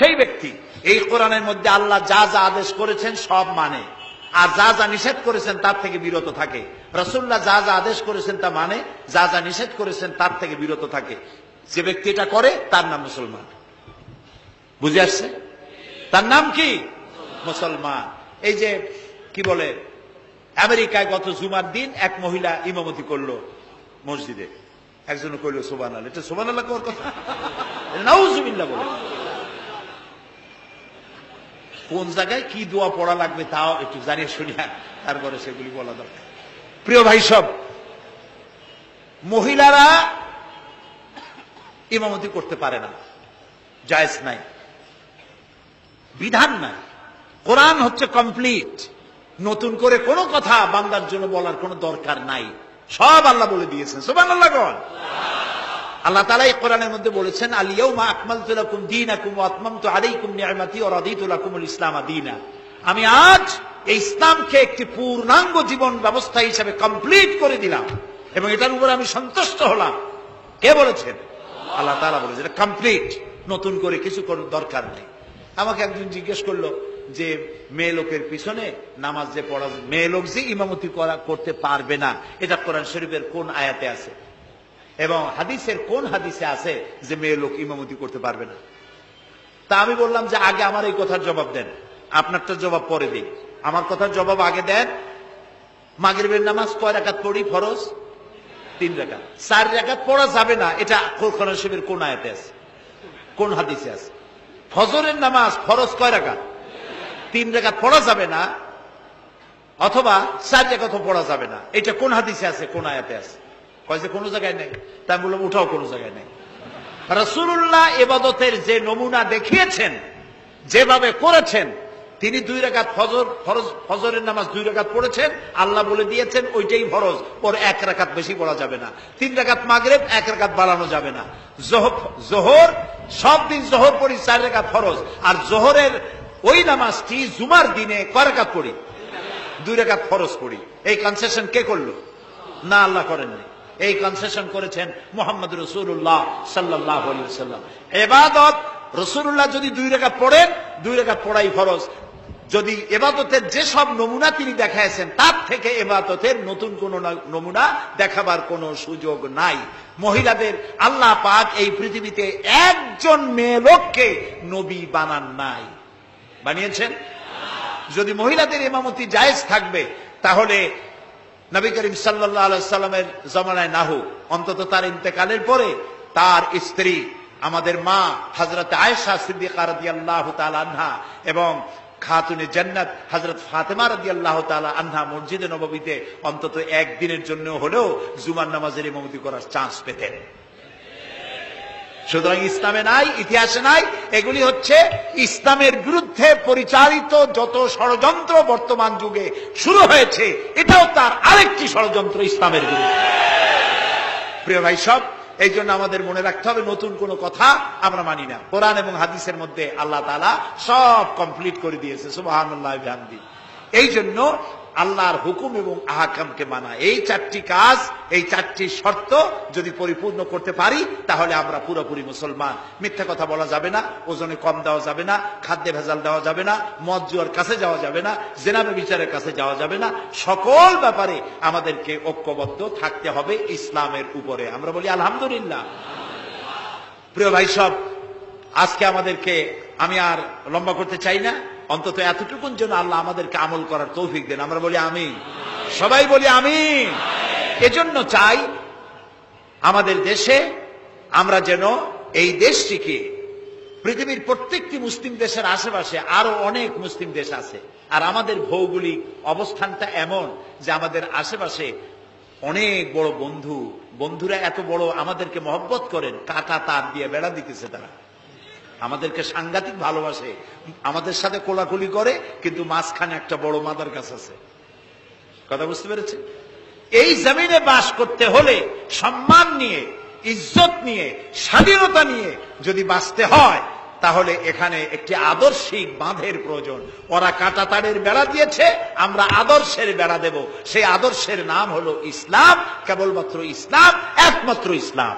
সেই ব্যক্তি এই কোরআনের মধ্যে আল্লাহ যা যা আদেশ করেছেন সব মানে, আর যা যা নিষেধ করেছেন তার থেকে বিরত থাকে। রাসূলুল্লাহ যা যা আদেশ করেছেন তা মানে, যা যা নিষেধ করেছেন তার থেকে বিরত থাকে। যে ব্যক্তি এটা করে তার নাম মুসলমান। বুঝে আসছে? তার নাম কি? মুসলমান। এই যে কি বলে, আমেরিকায় গত জুমার দিন এক মহিলা ইমামতি করলো মসজিদে, একজন কইল সুবহানাল্লাহ। এটা সুবহানাল্লাহ কোর কথা? নাউজুবিল্লাহ বলে। কোন জায়গায় কি দোয়া পড়া লাগবে তাও একটু জানিয়ে শুনিয়া তারপরে সেগুলি বলা দরকার। প্রিয় ভাই সব, মহিলারা ইমামতি করতে পারে না, জায়েজ নাই, বিধান নাই। কোরআন হচ্ছে কমপ্লিট, নতুন করে কোনো কথা বান্দার জন্য বলার কোনো দরকার নাই, সব আল্লাহ বলে দিয়েছেন। সুবহানাল্লাহ বল। আল্লাহ তাআলা এই কোরআনের মধ্যে বলেছেন, আল ইয়াউমা আকমালতু লাকুম দীনাকুম ওয়া আতমামতু আলাইকুম নি'মাতি ওয়া রাদিতু লাকুমুল ইসলাম দীনা। আমি আজ এই ইসলামকে একটি পূর্ণাঙ্গ জীবন ব্যবস্থা হিসেবে কমপ্লিট করে দিলাম এবং এটার উপর আমি সন্তুষ্ট হলাম। কে বলেছেন? আল্লাহ তাআলা বলেছেন। এটা কমপ্লিট, নতুন করে কিছু করার দরকার নেই। আমাকে একজন জিজ্ঞেস করলো যে মেয়ে লোকের পিছনে নামাজ যে পড়া, মেয়ে লোক যে ইমামতি করতে পারবে না, এটা কোরআন শরীফের কোন আয়াতে আছে এবং হাদিসের কোন হাদিসে আছে যে মেয়ে লোক ইমামতি করতে পারবে না? তা আমি বললাম যে আগে আমার এই কথার জবাব দেন, আপনারটা জবাব পরে দিন। আমার কথার জবাব আগে দেন। মাগরিবের নামাজ কয় রাকাত পড়ি? ফরজ 3 রাকাত। 4 রাকাত পড়া যাবে না, এটা কোরআন শরীফের কোন আয়াতে আছে, কোন হাদিসে আছে? ফজরের নামাজ ফরজ কয় রাকাত? 3 রাকাত পড়া যাবে না, অথবা 4 রাকাতও পড়া যাবে না, এটা কোন হাদিসে আছে, কোন আয়াতে আছে? কয়েছে কোনো জায়গায় নেই। তাই বললাম ওটাও কোনো জায়গায় নেই। রাসূলুল্লাহ ইবাদতের যে নমুনা দেখিয়েছেন, যেভাবে করেছেন, তিনি 2 রাকাত ফজরের নামাজ 2 রাকাত পড়েছেন, আল্লাহ বলে দিয়েছেন ওইটাই ফরজ, ওর 1 রাকাত বেশি পড়া যাবে না। 3 রাকাত মাগরিব, 1 রাকাত বাড়ানো যাবে না। জোহর সব দিন জোহর পড়ি 4 রাকাত ফরজ, আর জোহরের ওই নামাজটি জুমার দিনে কয় রাকাত পড়ি? 2 রাকাত ফরজ পড়ি। এই কনসেশন কে করলো? না, আল্লাহ করেননি। এই কনসেশন করেছেন মুহাম্মদ রাসূলুল্লাহ সাল্লাল্লাহু আলাইহি ওয়াসাল্লাম। ইবাদত রাসূলুল্লাহ যদি 2 রাকাত পড়েন, 2 রাকাত পড়াই ফরজ। যদি ইবাদতের যে সব নমুনা তিনি দেখাইছেন তার থেকে ইবাদতের নতুন কোন নমুনা দেখাবার কোনো সুযোগ নাই। মহিলাদের আল্লাহ পাক এই পৃথিবীতে একজন মেয়ে লোককে নবী বানান নাই, বানিয়েছেন? যদি মহিলাদের ইমামতি জায়েজ থাকবে তাহলে নবী করিম সাল্লাল্লাহু আলাইহি সাল্লামের জামানায় না হোক, অন্তত তার ইন্তেকালের পরে তার স্ত্রী আমাদের মা হযরত আয়েশা সিদ্দিকা রাদিয়াল্লাহু তাআলা আনহা এবং খাতুনে জান্নাত হযরত ফাতেমা রাদিয়াল্লাহু তাআলা আনহা মসজিদে নববীতে অন্তত একদিনের জন্য হলেও জুমার নামাজের ইমামতি করার চান্স পেতেন। সুতরাং ইসলামে নাই, ইতিহাসে নাই। এগুলি হচ্ছে ইসলামের বিরুদ্ধে পরিচালিত যত ষড়যন্ত্র বর্তমান যুগে শুরু হয়েছে, এটাও তার আরেকটি ষড়যন্ত্র ইসলামের বিরুদ্ধে। প্রিয় ভাই সব, এই জন্য আমাদের মনে রাখতে হবে নতুন কোন কথা আমরা মানি না। কোরআন এবং হাদিসের মধ্যে আল্লাহ তাআলা সব কমপ্লিট করে দিয়েছে। সুবহানাল্লাহ বিহামদি। এই জন্য আল্লাহর হুকুম এবং আহকামকে মানা, এই 4টি কাজ, এই 4টি শর্ত যদি পরিপূর্ণ করতে পারি তাহলে আমরা পুরোপুরি মুসলমান। মিথ্যা কথা বলা যাবে না, ওজনে কম দেওয়া যাবে না, খাদ্যে ভেজাল দেওয়া যাবে না, মদ জুয়ার কাছে যাওয়া যাবে না, জেনা ব্যভিচারের কাছে যাওয়া যাবে না। সকল ব্যাপারে আমাদেরকে ঐক্যবদ্ধ থাকতে হবে ইসলামের উপরে। আমরা বলি আলহামদুলিল্লাহ। প্রিয় ভাই সব, আজকে আমাদেরকে, আমি আর লম্বা করতে চাই না, অন্তত এতটুকুন যেন আল্লাহ আমাদেরকে আমল করার তৌফিক দেন। আমরা বলি আমিন, সবাই বলি আমিন। এজন্য চাই আমাদের দেশে আমরা যেন এই দেশটিকে, পৃথিবীর প্রত্যেকটি মুসলিম দেশের আশেপাশে আরো অনেক মুসলিম দেশ আছে, আর আমাদের ভৌগোলিক অবস্থানটা এমন যে আমাদের আশেপাশে অনেক বড় বন্ধুরা এত বড় আমাদেরকে মহব্বত করেন, কাটা তার দিয়ে বেড়া দিতেছে, তারা আমাদেরকে সাংঘাতিক ভালোবাসে, আমাদের সাথে কোলাকুলি করে, কিন্তু মাঝখানে একটা বড় মাদার গাছ আছে। কথা বুঝতে পেরেছে? এই জমিনে বাস করতে হলে সম্মান নিয়ে, ইজ্জত নিয়ে, স্বাধীনতা নিয়ে যদি বাঁচতে হয় তাহলে এখানে একটি আদর্শিক বাঁধের প্রয়োজন। ওরা কাঁটা তারের বেড়া দিয়েছে, আমরা আদর্শের বেড়া দেব। সেই আদর্শের নাম হলো ইসলাম, কেবলমাত্র ইসলাম, একমাত্র ইসলাম।